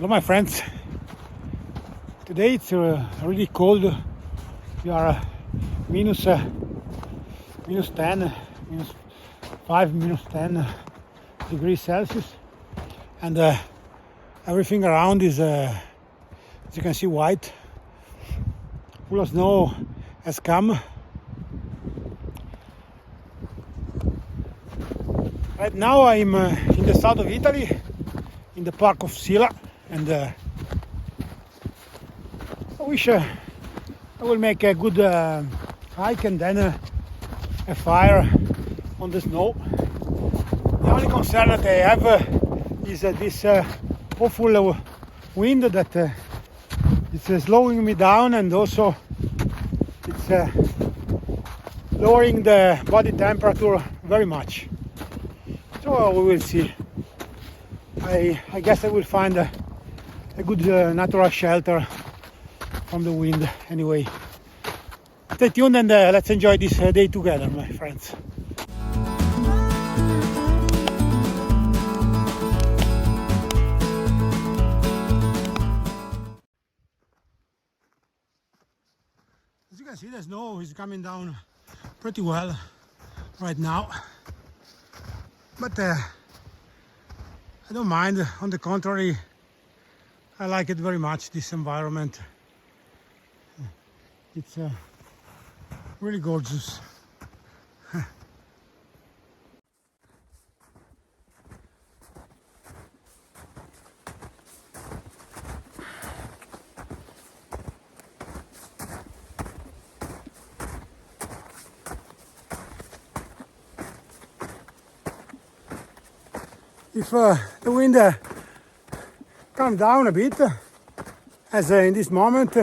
Hello my friends, today it's really cold. We are minus 10, minus 5, minus 10 degrees Celsius, and everything around is, as you can see, white. Full of snow has come. Right now I'm in the south of Italy, in the park of Sila, and I wish I will make a good hike and then a fire on the snow. The only concern that I have is this awful wind that it's slowing me down, and also it's lowering the body temperature very much. So we will see. I guess I will find a good natural shelter from the wind anyway. Stay tuned and let's enjoy this day together, my friends. As you can see, the snow is coming down pretty well right now, but I don't mind. On the contrary, I like it very much, this environment. It's really gorgeous. If the wind calms down a bit, as in this moment,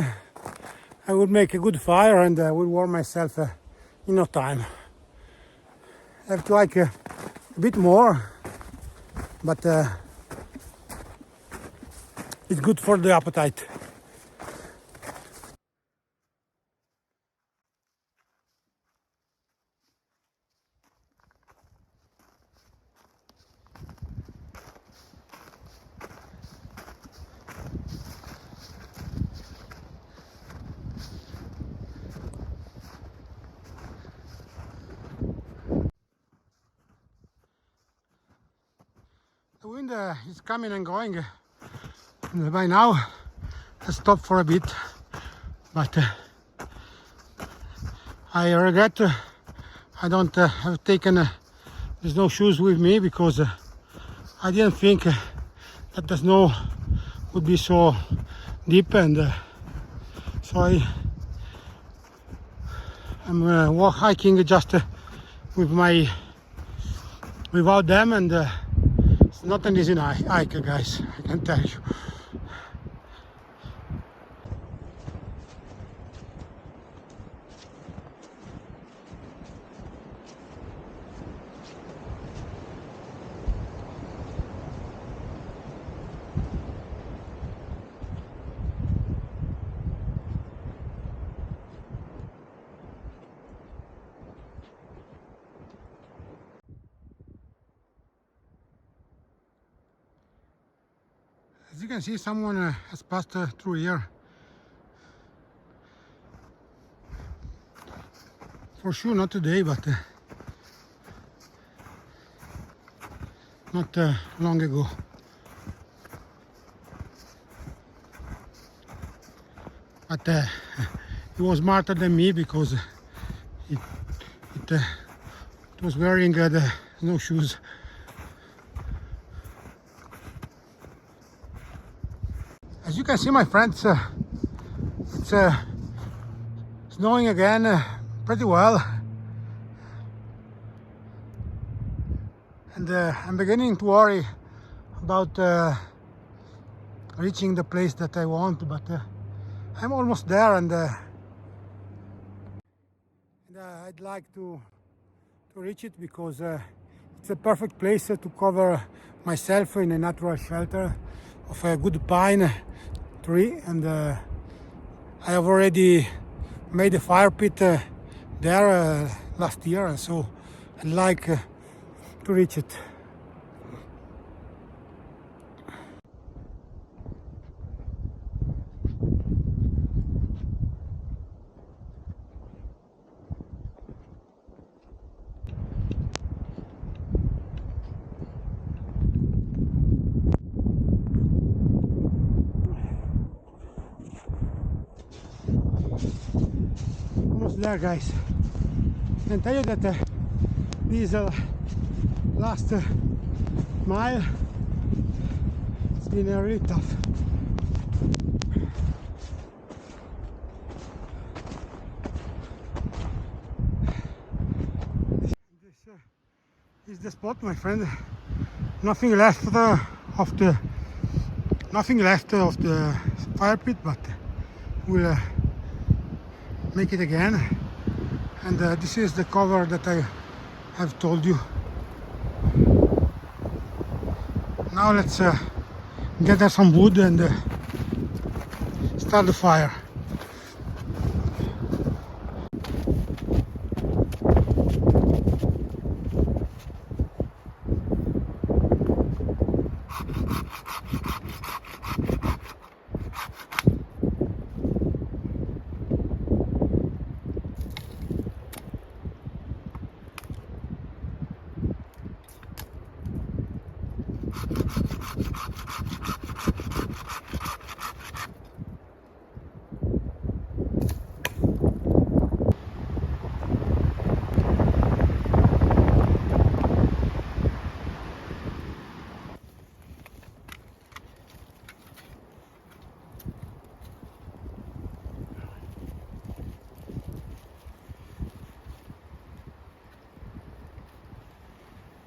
I would make a good fire and I will warm myself in no time. I have to like a bit more, but it's good for the appetite. The wind is coming and going, and by now I stopped for a bit, but I regret I don't have taken the snowshoes with me, because I didn't think that the snow would be so deep, and so I'm hiking just without them, and it's not an easy hike, guys, I can tell you. As you can see, someone has passed through here. For sure not today, but not long ago. But he was smarter than me, because it was wearing the snowshoes. As you can see, my friends, it's snowing again pretty well, and I'm beginning to worry about reaching the place that I want, but I'm almost there, and I'd like to reach it, because it's a perfect place to cover myself in a natural shelter of a good pine tree, and I have already made a fire pit there last year, so I'd like to reach it. almost there, guys. I can tell you that this last mile it's been really tough. This is the spot, my friend. Nothing left of the fire pit, but we'll make it again. And this is the cover that I have told you. Now let's gather some wood and start the fire.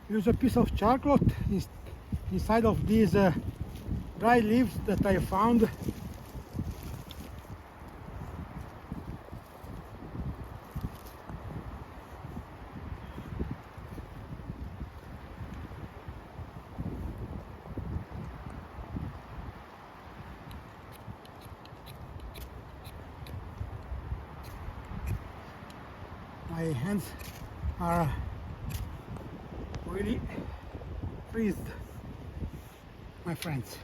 Use a piece of charcoal inside of these dry leaves that I found. My hands are really freezed, my friends.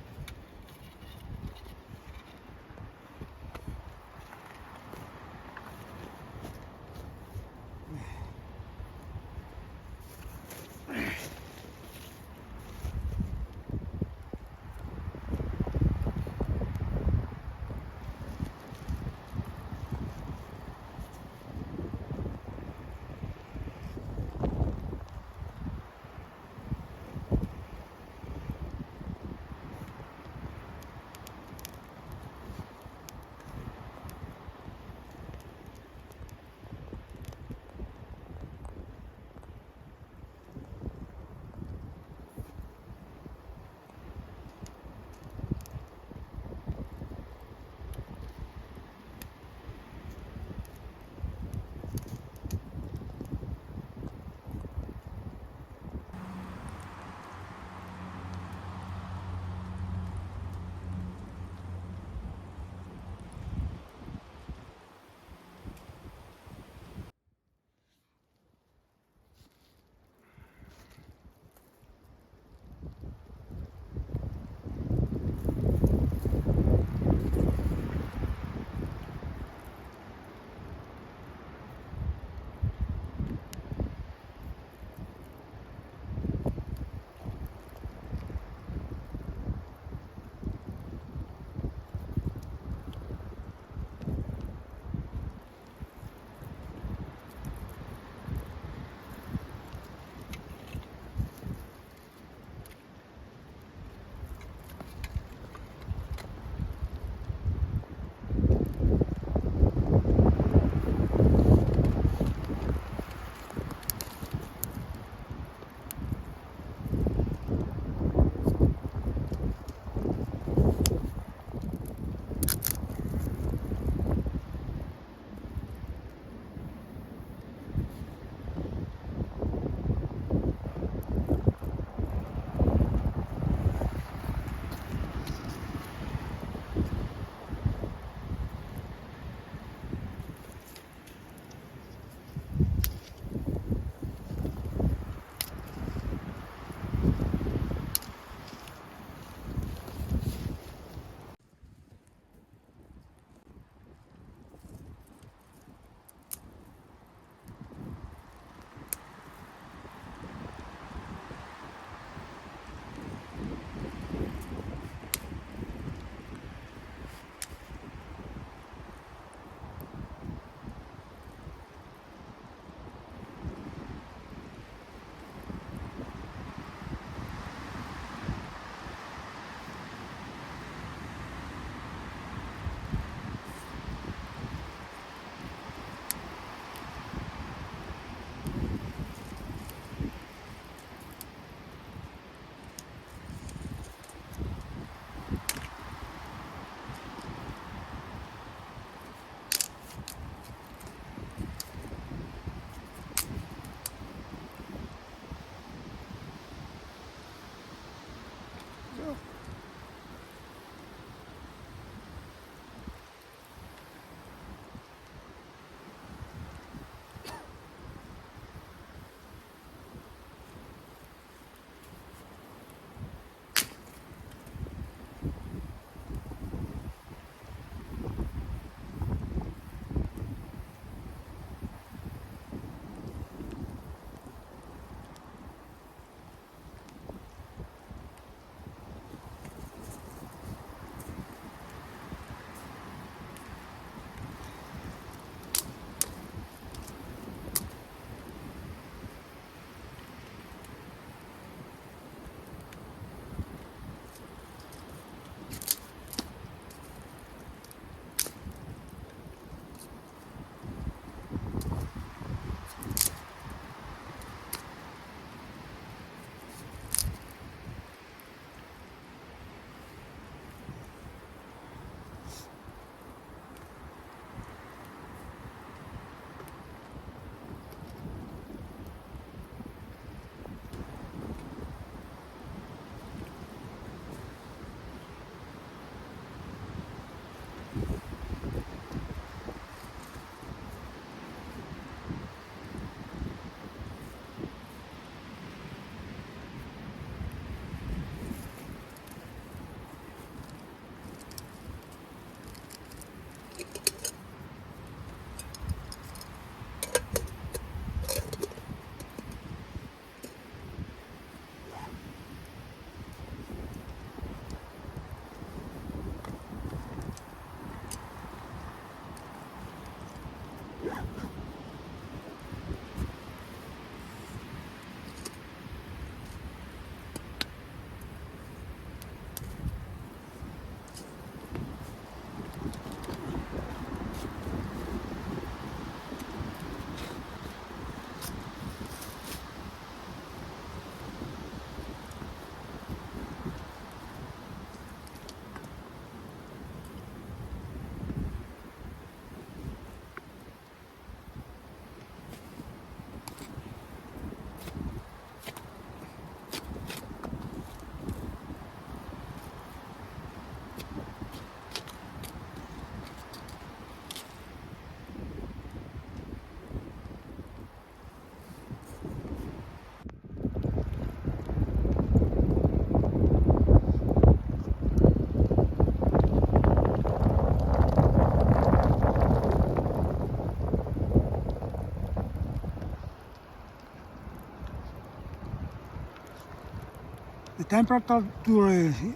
The temperature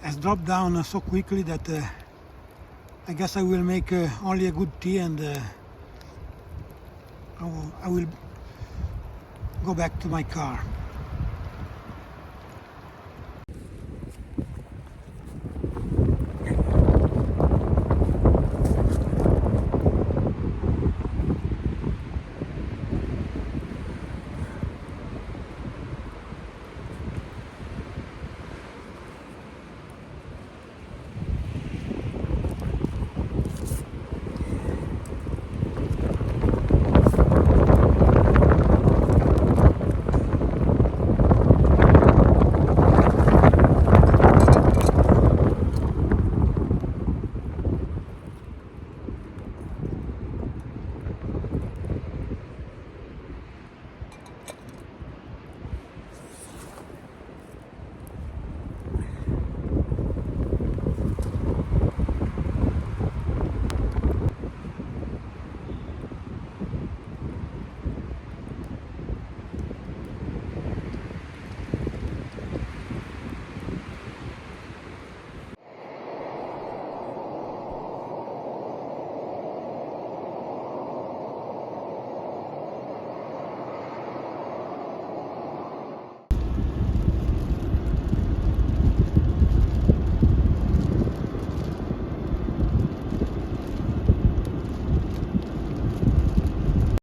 has dropped down so quickly that I guess I will make only a good tea, and I will go back to my car.